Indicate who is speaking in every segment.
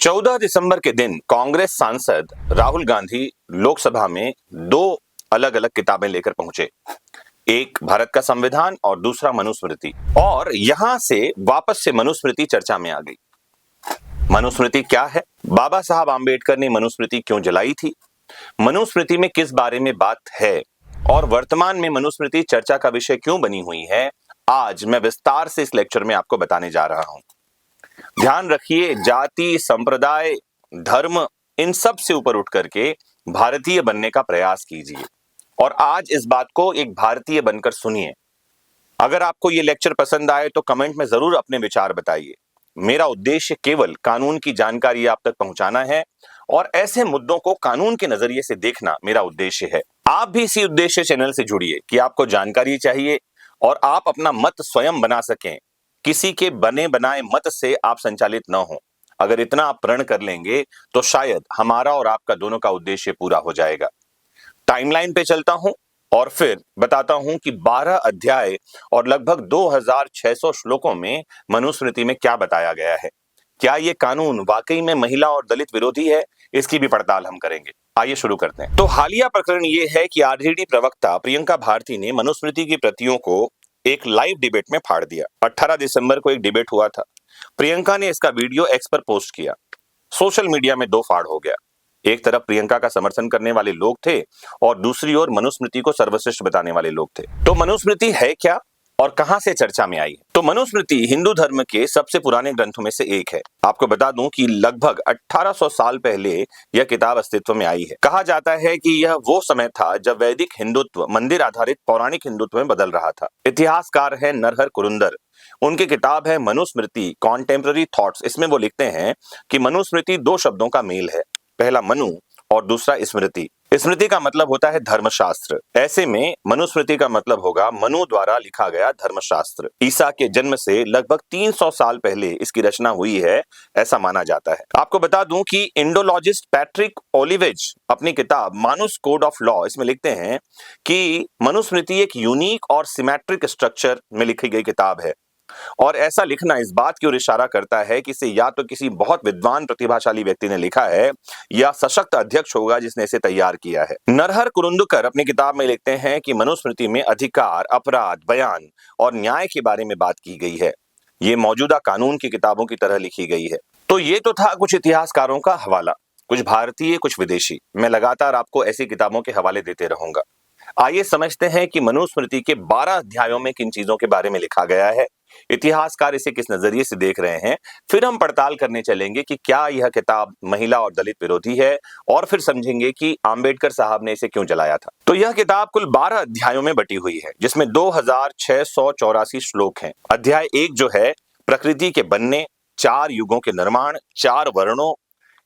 Speaker 1: 14 दिसंबर के दिन कांग्रेस सांसद राहुल गांधी लोकसभा में दो अलग अलग किताबें लेकर पहुंचे। एक भारत का संविधान और दूसरा मनुस्मृति। और यहां से वापस से मनुस्मृति चर्चा में आ गई। मनुस्मृति क्या है? बाबा साहब आंबेडकर ने मनुस्मृति क्यों जलाई थी? मनुस्मृति में किस बारे में बात है और वर्तमान में मनुस्मृति चर्चा का विषय क्यों बनी हुई है, आज मैं विस्तार से इस लेक्चर में आपको बताने जा रहा हूं। ध्यान रखिए, जाति, संप्रदाय, धर्म, इन सब से ऊपर उठ करके भारतीय बनने का प्रयास कीजिए और आज इस बात को एक भारतीय बनकर सुनिए। अगर आपको ये लेक्चर पसंद आए तो कमेंट में जरूर अपने विचार बताइए। मेरा उद्देश्य केवल कानून की जानकारी आप तक पहुंचाना है और ऐसे मुद्दों को कानून के नजरिए से देखना मेरा उद्देश्य है। आप भी इसी उद्देश्य चैनल से जुड़िए कि आपको जानकारी चाहिए और आप अपना मत स्वयं बना सकें। किसी के बने बनाए मत से आप संचालित न हो। अगर इतना आप प्रण कर लेंगे तो शायद हमारा और आपका दोनों का उद्देश्य पूरा हो जाएगा। टाइमलाइन पे चलता हूं और फिर बताता हूं कि 12 अध्याय और लगभग 2600 श्लोकों में मनुस्मृति में क्या बताया गया है। क्या ये कानून वाकई में महिला और दलित विरोधी है? इसकी भी पड़ताल हम करेंगे। आइए शुरू करते हैं। तो हालिया प्रकरण ये है कि आरजेडी प्रवक्ता प्रियंका भारती ने मनुस्मृति की प्रतियों को एक लाइव डिबेट में फाड़ दिया। 18 दिसंबर को एक डिबेट हुआ था। प्रियंका ने इसका वीडियो एक्स पर पोस्ट किया। सोशल मीडिया में दो फाड़ हो गया। एक तरफ प्रियंका का समर्थन करने वाले लोग थे और दूसरी ओर मनुस्मृति को सर्वश्रेष्ठ बताने वाले लोग थे। तो मनुस्मृति है क्या और कहां से चर्चा में आई? तो मनुस्मृति हिंदू धर्म के सबसे पुराने ग्रंथों में से एक है। आपको बता दूं कि लगभग 1800 साल पहले यह किताब अस्तित्व में आई है। कहा जाता है कि यह वो समय था जब वैदिक हिंदुत्व मंदिर आधारित पौराणिक हिंदुत्व में बदल रहा था। इतिहासकार है नरहर कुरुंदर। उनकी किताब है मनुस्मृति कॉन्टेम्पररी थॉट्स। इसमें वो लिखते हैं कि मनुस्मृति दो शब्दों का मेल है, पहला मनु और दूसरा स्मृति। स्मृति का मतलब होता है धर्मशास्त्र। ऐसे में मनुस्मृति का मतलब होगा मनु द्वारा लिखा गया धर्मशास्त्र। ईसा के जन्म से लगभग 300 साल पहले इसकी रचना हुई है, ऐसा माना जाता है। आपको बता दूं कि इंडोलॉजिस्ट पैट्रिक ओलिवेज अपनी किताब मानुस कोड ऑफ लॉ इसमें लिखते हैं कि मनुस्मृति एक यूनिक और सिमेट्रिक स्ट्रक्चर में लिखी गई किताब है और ऐसा लिखना इस बात की ओर इशारा करता है कि इसे या तो किसी बहुत विद्वान प्रतिभाशाली व्यक्ति ने लिखा है या सशक्त अध्यक्ष होगा जिसने इसे तैयार किया है। नरहर कुरुंदकर अपनी किताब में लिखते हैं कि मनुस्मृति में अधिकार, अपराध, बयान और न्याय के बारे में बात की गई है। ये मौजूदा कानून की किताबों की तरह लिखी गई है। तो ये तो था कुछ इतिहासकारों का हवाला, कुछ भारतीय, कुछ विदेशी। मैं लगातार आपको ऐसी किताबों के हवाले देते रहूंगा। आइए समझते हैं कि मनुस्मृति के 12 अध्यायों में किन चीजों के बारे में लिखा गया है, इतिहासकार इसे किस नजरिए से देख रहे हैं। फिर हम पड़ताल करने चलेंगे कि क्या यह किताब महिला और दलित विरोधी है और फिर समझेंगे कि आंबेडकर साहब ने इसे क्यों जलाया था। तो यह किताब कुल 12 अध्यायों में बटी हुई है जिसमें 2684 श्लोक हैं। अध्याय 1 जो है प्रकृति के बनने, 4 युगों के निर्माण, 4 वर्णों,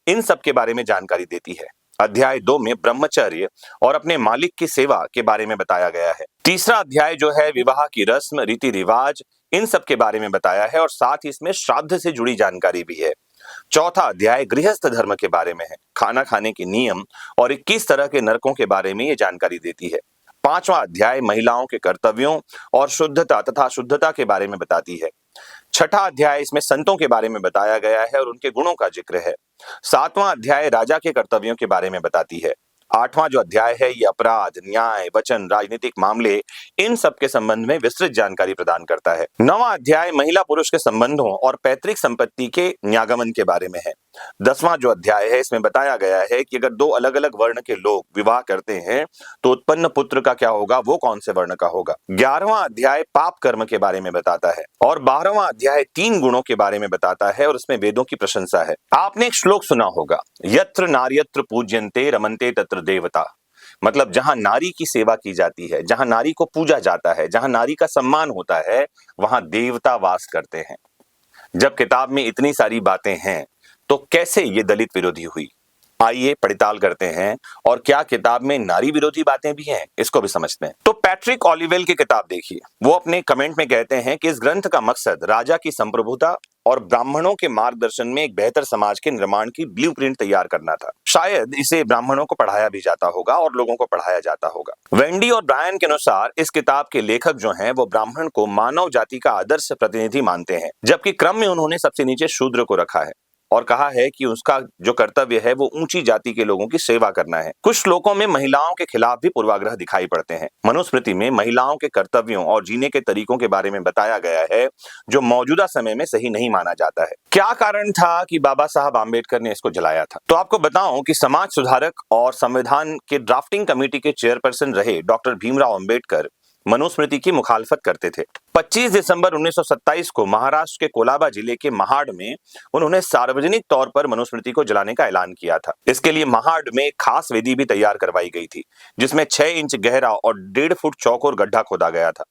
Speaker 1: इन सब के बारे में जानकारी देती है। अध्याय 2 में ब्रह्मचर्य और अपने मालिक की सेवा के बारे में बताया गया है। तीसरा अध्याय जो है विवाह की रस्म, रीति रिवाज, इन सब के बारे में बताया है और साथ ही इसमें श्राद्ध से जुड़ी जानकारी भी है। चौथा अध्याय गृहस्थ धर्म के बारे में है, खाना खाने के नियम और 21 तरह के नरकों के बारे में ये जानकारी देती है। पांचवा अध्याय महिलाओं के कर्तव्यों और शुद्धता तथा अशुद्धता के बारे में बताती है। छठा अध्याय इसमें संतों के बारे में बताया गया है और उनके गुणों का जिक्र है। सातवां अध्याय राजा के कर्तव्यों के बारे में बताती है। आठवां जो अध्याय है ये अपराध, न्याय, वचन, राजनीतिक मामले, इन सब के संबंध में विस्तृत जानकारी प्रदान करता है। नवां अध्याय महिला पुरुष के संबंधों और पैतृक संपत्ति के न्यागमन के बारे में है। 10वां जो अध्याय है इसमें बताया गया है कि अगर दो अलग अलग वर्ण के लोग विवाह करते हैं तो उत्पन्न पुत्र का क्या होगा, वो कौन से वर्ण का होगा। 11वां अध्याय पाप कर्म के बारे में बताता है और 12वां अध्याय 3 गुणों के बारे में बताता है और उसमें वेदों की प्रशंसा है। आपने एक श्लोक सुना होगा, यत्र नार्यत्र पूज्यन्ते रमन्ते तत्र देवता। मतलब जहां नारी की सेवा की जाती है, जहां नारी को पूजा जाता है, जहां नारी का सम्मान होता है, वहां देवता वास करते हैं। जब किताब में इतनी सारी बातें हैं तो कैसे ये दलित विरोधी हुई? आइए पड़ताल करते हैं और क्या किताब में नारी विरोधी बातें भी हैं, इसको भी समझते हैं। तो पैट्रिक ओलिवेल की किताब देखिए। वो अपने कमेंट में कहते हैं कि इस ग्रंथ का मकसद राजा की संप्रभुता और ब्राह्मणों के मार्गदर्शन में एक बेहतर समाज के निर्माण की ब्लूप्रिंट तैयार करना था। शायद इसे ब्राह्मणों को पढ़ाया भी जाता होगा और लोगों को पढ़ाया जाता होगा। वेंडी और ब्रायन के अनुसार इस किताब के लेखक जो हैं वो ब्राह्मण को मानव जाति का आदर्श प्रतिनिधि मानते हैं, जबकि क्रम में उन्होंने सबसे नीचे शूद्र को रखा है। और कहा है कि उसका जो कर्तव्य है वो ऊंची जाति के लोगों की सेवा करना है। कुछ श्लोकों में महिलाओं के खिलाफ भी पूर्वाग्रह दिखाई पड़ते हैं। मनुस्मृति में महिलाओं के कर्तव्यों और जीने के तरीकों के बारे में बताया गया है, जो मौजूदा समय में सही नहीं माना जाता है। क्या कारण था कि बाबा साहब आंबेडकर ने इसको जलाया था? तो आपको बताऊं कि समाज सुधारक और संविधान के ड्राफ्टिंग कमेटी के चेयरपर्सन रहे डॉक्टर भीमराव अंबेडकर मनुस्मृति की मुखालफत करते थे। 25 दिसंबर 1927 को महाराष्ट्र के कोलाबा जिले के महाड में उन्होंने सार्वजनिक तौर पर मनुस्मृति को जलाने का ऐलान किया था। इसके लिए महाड में एक खास वेदी भी तैयार करवाई गई थी, जिसमें 6 इंच गहरा और 1.5 फुट चौकोर गड्ढा खोदा गया था।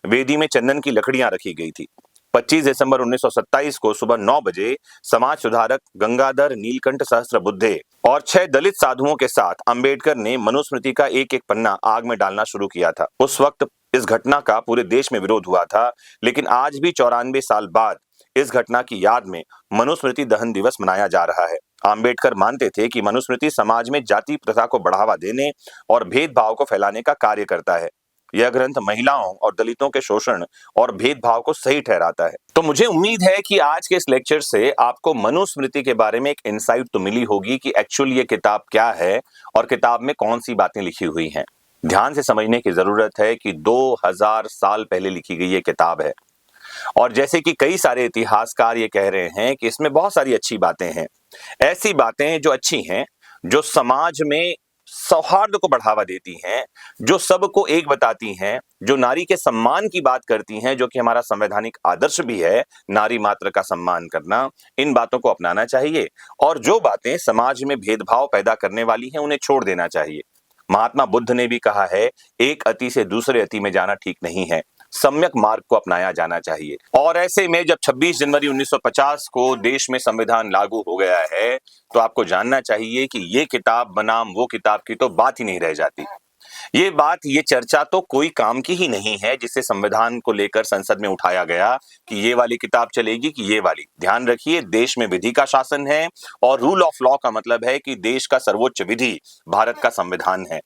Speaker 1: वेदी में चंदन की लकड़ियां रखी गई थी। 25 दिसंबर 1927 को सुबह 9 बजे समाज सुधारक गंगाधर नीलकंठ सहस्त्रबुद्धे और 6 दलित साधुओं के साथ अंबेडकर ने मनुस्मृति का एक एक पन्ना आग में डालना शुरू किया था। उस वक्त इस घटना का पूरे देश में विरोध हुआ था, लेकिन आज भी 94 साल बाद इस घटना की याद में मनुस्मृति दहन दिवस मनाया जा रहा है। अंबेडकर मानते थे कि मनुस्मृति समाज में जाति प्रथा को बढ़ावा देने और भेदभाव को फैलाने का कार्य करता है। यह ग्रंथ महिलाओं और दलितों के शोषण और भेदभाव को सही ठहराता है। तो मुझे उम्मीद है कि आज के इस लेक्चर से आपको मनुस्मृति के बारे में एक इंसाइट तो मिली होगी कि एक्चुअली ये किताब क्या है और किताब में कौन सी बातें लिखी हुई हैं। ध्यान से समझने की जरूरत है कि 2000 साल पहले लिखी गई ये किताब है, और जैसे कि कई सारे इतिहासकार ये कह रहे हैं कि इसमें बहुत सारी अच्छी बातें हैं, ऐसी बातें जो अच्छी हैं, जो समाज में सौहार्द को बढ़ावा देती हैं, जो सबको एक बताती हैं, जो नारी के सम्मान की बात करती हैं, जो कि हमारा संवैधानिक आदर्श भी है, नारी मात्र का सम्मान करना। इन बातों को अपनाना चाहिए, और जो बातें समाज में भेदभाव पैदा करने वाली हैं उन्हें छोड़ देना चाहिए। महात्मा बुद्ध ने भी कहा है, एक अति से दूसरे अति में जाना ठीक नहीं है, सम्यक मार्ग को अपनाया जाना चाहिए। और ऐसे में जब 26 जनवरी 1950 को देश में संविधान लागू हो गया है, तो आपको जानना चाहिए कि ये किताब बनाम वो किताब की तो बात ही नहीं रह जाती। ये चर्चा तो कोई काम की ही नहीं है, जिससे संविधान को लेकर संसद में उठाया गया कि ये वाली किताब चलेगी कि ये वाली। ध्यान रखिए, देश में विधि का शासन है, और रूल ऑफ लॉ का मतलब है कि देश का सर्वोच्च विधि भारत का संविधान है।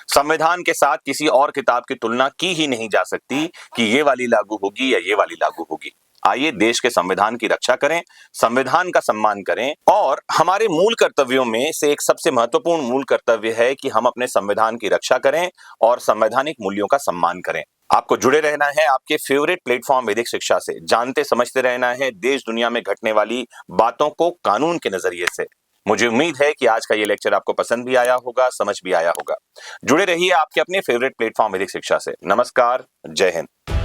Speaker 1: संविधान के साथ किसी और किताब की तुलना की ही नहीं जा सकती कि ये वाली लागू होगी या ये वाली लागू होगी। आइए देश के संविधान की रक्षा करें, संविधान का सम्मान करें, और हमारे मूल कर्तव्यों में से एक सबसे महत्वपूर्ण मूल कर्तव्य है कि हम अपने संविधान की रक्षा करें और संवैधानिक मूल्यों का सम्मान करें। आपको जुड़े रहना है आपके फेवरेट प्लेटफॉर्म वैदिक शिक्षा से, जानते समझते रहना है देश दुनिया में घटने वाली बातों को कानून के नजरिए से। मुझे उम्मीद है कि आज का ये लेक्चर आपको पसंद भी आया होगा, समझ भी आया होगा। जुड़े रहिए आपके अपने फेवरेट प्लेटफॉर्म वैदिक शिक्षा से। नमस्कार, जय हिंद।